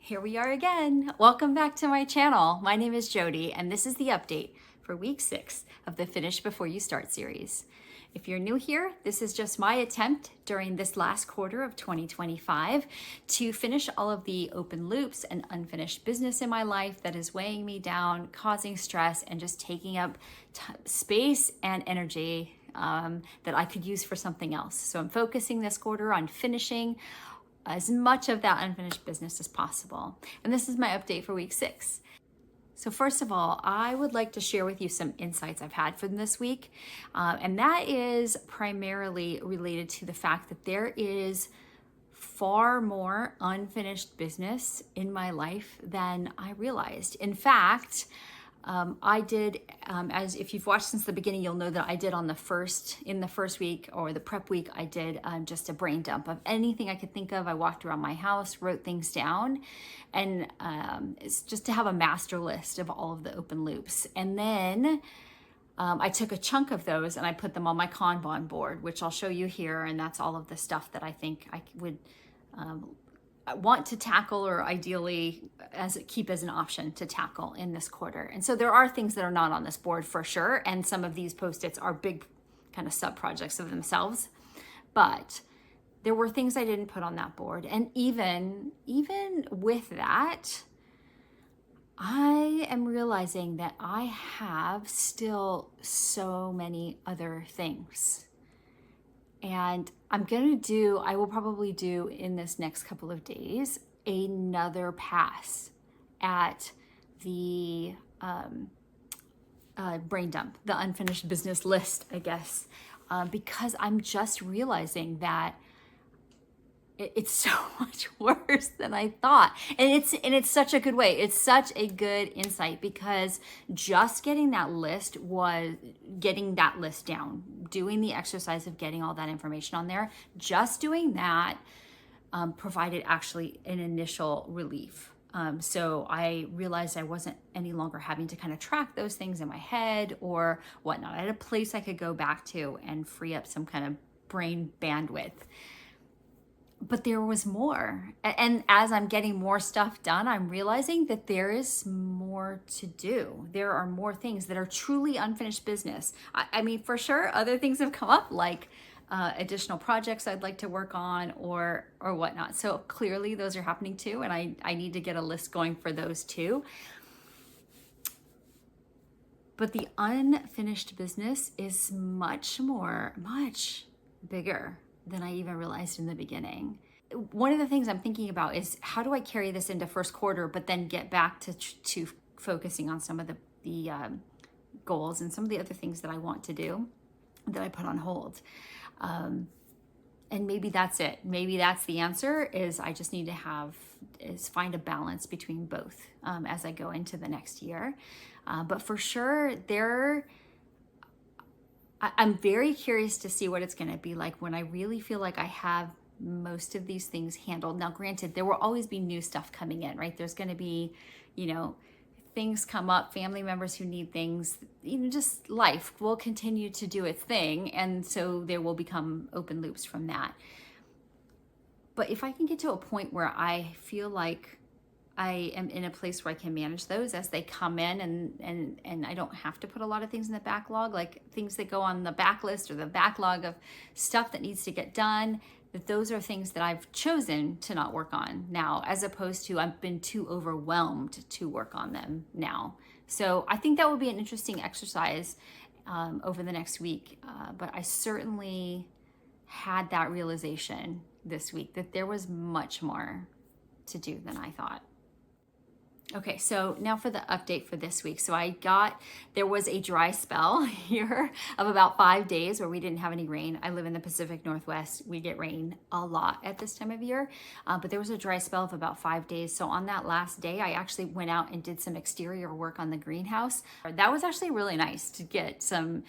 Here we are again. Welcome back to my channel. My name is Jody, and this is the update for week 6 of the Finish Before You Start series. If you're new here, this is just my attempt during this last quarter of 2025 to finish all of the open loops and unfinished business in my life that is weighing me down, causing stress, and just taking up space and energy that I could use for something else. So I'm focusing this quarter on finishing as much of that unfinished business as possible. And this is my update for week 6. So first of all, I would like to share with you some insights I've had from this week. And that is primarily related to the fact that there is far more unfinished business in my life than I realized. In fact, I did, as if you've watched since the beginning, you'll know that I did in the first week or the prep week, I did just a brain dump of anything I could think of. I walked around my house, wrote things down, and it's just to have a master list of all of the open loops. And then I took a chunk of those and I put them on my Kanban board, which I'll show you here. And that's all of the stuff that I think I would want to tackle, or ideally keep as an option to tackle in this quarter. And so there are things that are not on this board for sure. And some of these post-its are big kind of sub projects of themselves, but there were things I didn't put on that board. And even with that, I am realizing that I have still so many other things. And I will probably do in this next couple of days, another pass at the brain dump, the unfinished business list, I guess, because I'm just realizing that it's so much worse than I thought. And it's such a good way. It's such a good insight, because just getting that list down, doing the exercise of getting all that information on there, just doing that provided actually an initial relief. So I realized I wasn't any longer having to kind of track those things in my head or whatnot. I had a place I could go back to and free up some kind of brain bandwidth. But there was more. And as I'm getting more stuff done, I'm realizing that there is more to do. There are more things that are truly unfinished business. I mean, for sure, other things have come up, like additional projects I'd like to work on or whatnot. So clearly those are happening too. And I need to get a list going for those too. But the unfinished business is much bigger than I even realized in the beginning. One of the things I'm thinking about is, how do I carry this into first quarter, but then get back to focusing on some of the goals and some of the other things that I want to do that I put on hold. And maybe that's it. Maybe that's the answer, is I just need to find a balance between both as I go into the next year. But for sure, I'm very curious to see what it's going to be like when I really feel like I have most of these things handled. Now, granted, there will always be new stuff coming in, right? There's going to be, things come up, family members who need things, just life will continue to do its thing. And so there will become open loops from that. But if I can get to a point where I feel like I am in a place where I can manage those as they come in, and I don't have to put a lot of things in the backlog, like things that go on the backlist or the backlog of stuff that needs to get done, that those are things that I've chosen to not work on now, as opposed to I've been too overwhelmed to work on them now. So I think that will be an interesting exercise over the next week. But I certainly had that realization this week that there was much more to do than I thought. Okay, so now for the update for this week. So there was a dry spell here of about 5 days where we didn't have any rain. I live in the Pacific Northwest. We get rain a lot at this time of year, but there was a dry spell of about 5 days. So on that last day, I actually went out and did some exterior work on the greenhouse. That was actually really nice to get some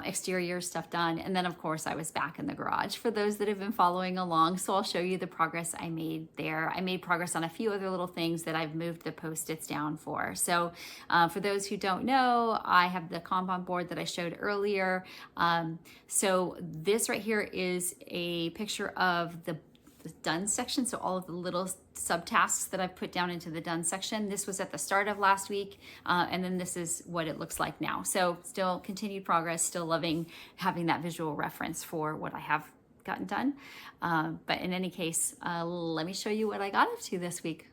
exterior stuff done. And then of course I was back in the garage for those that have been following along. So I'll show you the progress I made there. I made progress on a few other little things that I've moved the Post-its down for. So for those who don't know, I have the Kanban board that I showed earlier. So this right here is a picture of the the done section. So all of the little subtasks that I've put down into the done section. This was at the start of last week. And then this is what it looks like now. So still continued progress, still loving having that visual reference for what I have gotten done. But in any case, let me show you what I got up to this week.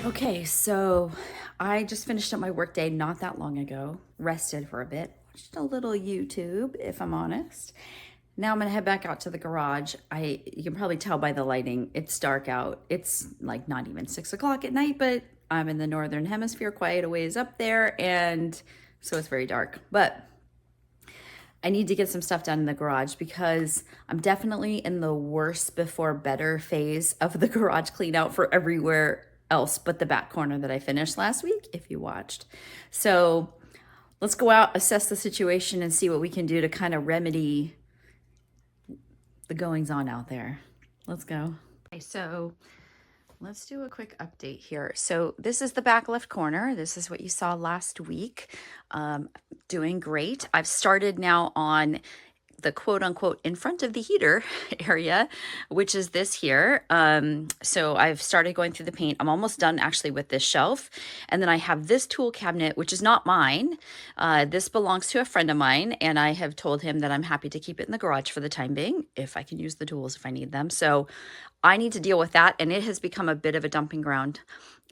Okay, so I just finished up my workday not that long ago, rested for a bit, watched a little YouTube, if I'm honest. Now I'm gonna head back out to the garage. You can probably tell by the lighting, it's dark out. It's like not even 6 o'clock at night, but I'm in the Northern Hemisphere, quite a ways up there, and so it's very dark. But I need to get some stuff done in the garage because I'm definitely in the worse before better phase of the garage clean out for everywhere else but the back corner that I finished last week, if you watched. So let's go out, assess the situation, and see what we can do to kind of remedy the goings on out there. Let's go. Okay, so let's do a quick update here. So this is the back left corner. This is what you saw last week. Doing great. I've started now on the quote unquote in front of the heater area, which is this here. So I've started going through the paint. I'm almost done actually with this shelf. And then I have this tool cabinet, which is not mine. This belongs to a friend of mine. And I have told him that I'm happy to keep it in the garage for the time being, if I can use the tools if I need them. So I need to deal with that. And it has become a bit of a dumping ground.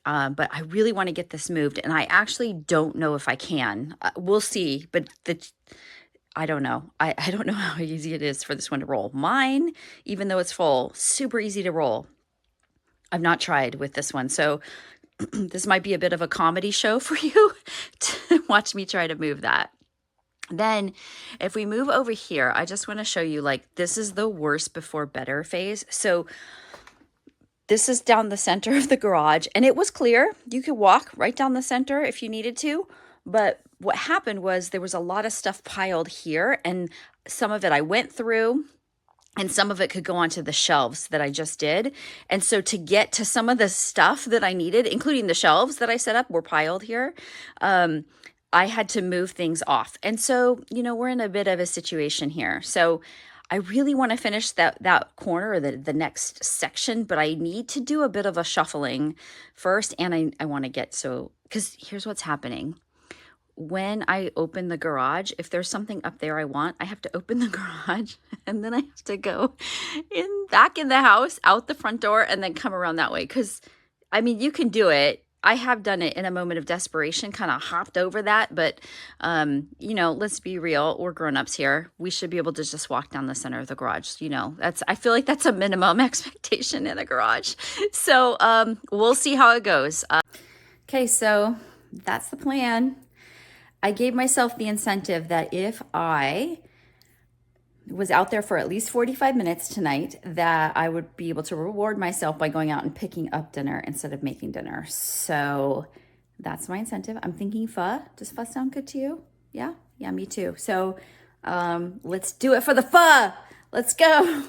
But I really want to get this moved. And I actually don't know if I can. We'll see. But I don't know. I don't know how easy it is for this one to roll. Mine, even though it's full, super easy to roll. I've not tried with this one. So this might be a bit of a comedy show for you to watch me try to move that. Then if we move over here, I just want to show you, like, this is the worse before better phase. So this is down the center of the garage, and it was clear. You could walk right down the center if you needed to. But what happened was there was a lot of stuff piled here, and some of it I went through, and some of it could go onto the shelves that I just did. And so to get to some of the stuff that I needed, including the shelves that I set up were piled here, I had to move things off. And so, you know, we're in a bit of a situation here. So I really want to finish that corner, or the next section, but I need to do a bit of a shuffling first. And I want to get, because here's what's happening. when I open the garage, if there's something up there I want, I have to open the garage and then I have to go back in the house, out the front door, and then come around that way. Because, I mean, you can do it. I have done it in a moment of desperation, kind of hopped over that. But, you know, let's be real. We're grown-ups here. We should be able to just walk down the center of the garage. You know, I feel like that's a minimum expectation in a garage. So we'll see how it goes. Okay, so that's the plan. I gave myself the incentive that if I was out there for at least 45 minutes tonight, that I would be able to reward myself by going out and picking up dinner instead of making dinner. So that's my incentive. I'm thinking pho. Does pho sound good to you? Yeah? Yeah, me too. So let's do it for the pho. Let's go.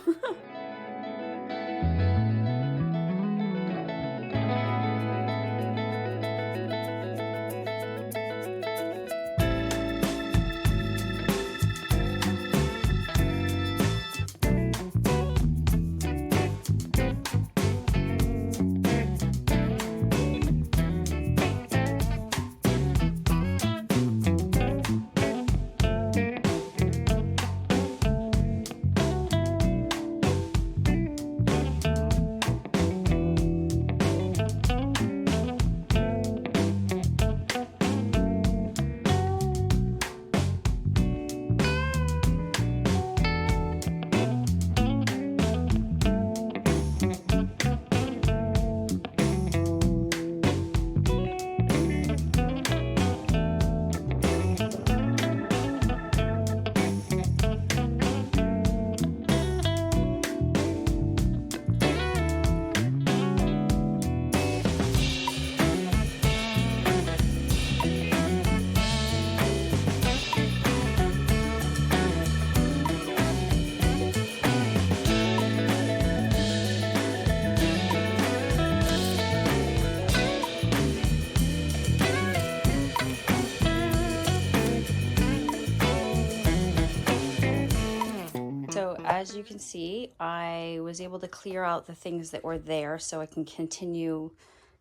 So as you can see, I was able to clear out the things that were there so I can continue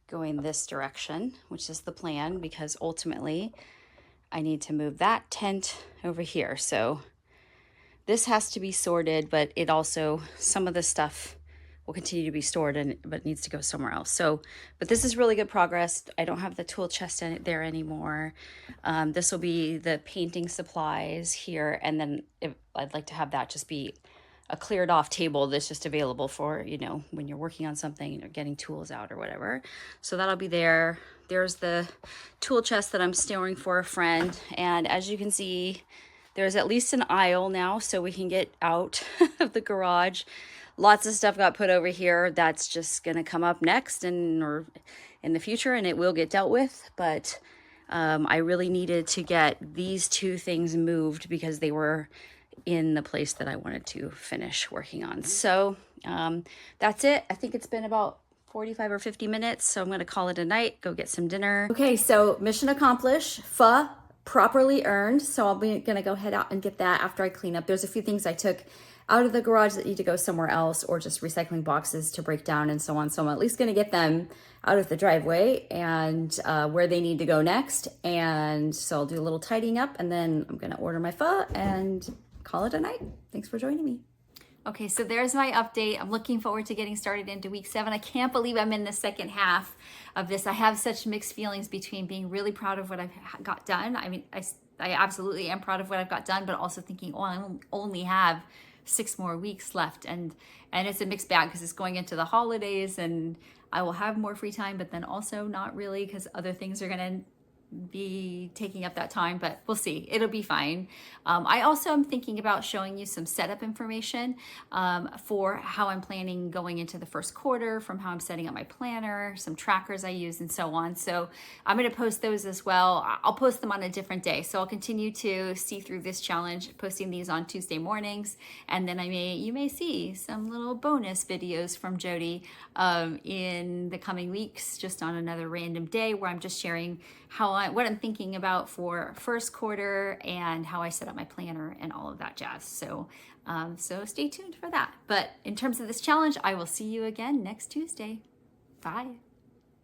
going this direction, which is the plan, because ultimately I need to move that tent over here. So this has to be sorted, but it also, some of the stuff will continue to be stored, but needs to go somewhere else. So, but this is really good progress. I don't have the tool chest in there anymore. This will be the painting supplies here. And then I'd like to have that just be a cleared off table that's just available for, you know, when you're working on something or getting tools out or whatever. So that'll be there. There's the tool chest that I'm storing for a friend. And as you can see, there's at least an aisle now so we can get out of the garage. Lots of stuff got put over here that's just going to come up next or in the future, and it will get dealt with. But I really needed to get these two things moved because they were in the place that I wanted to finish working on. So that's it. I think it's been about 45 or 50 minutes, so I'm going to call it a night, go get some dinner. Okay, so mission accomplished. Pho properly earned. So I'll be going to go head out and get that after I clean up. There's a few things I took out of the garage that need to go somewhere else, or just recycling boxes to break down and so on. So I'm at least going to get them out of the driveway and where they need to go next. And so I'll do a little tidying up, and then I'm going to order my pho and call it a night. Thanks for joining me. Okay, so there's my update. I'm looking forward to getting started into week 7. I can't believe I'm in the second half of this. I have such mixed feelings between being really proud of what I've got done. I mean, I absolutely am proud of what I've got done, but also thinking, oh, I only have 6 more weeks left. And it's a mixed bag because it's going into the holidays and I will have more free time, but then also not really because other things are going to be taking up that time, but we'll see. It'll be fine. I also am thinking about showing you some setup information for how I'm planning going into the first quarter, from how I'm setting up my planner, some trackers I use, and so on. So I'm going to post those as well. I'll post them on a different day. So I'll continue to see through this challenge, posting these on Tuesday mornings, and then you may see some little bonus videos from Jody in the coming weeks, just on another random day where I'm just sharing what I'm thinking about for first quarter and how I set up my planner and all of that jazz. So, so stay tuned for that. But in terms of this challenge, I will see you again next Tuesday. Bye.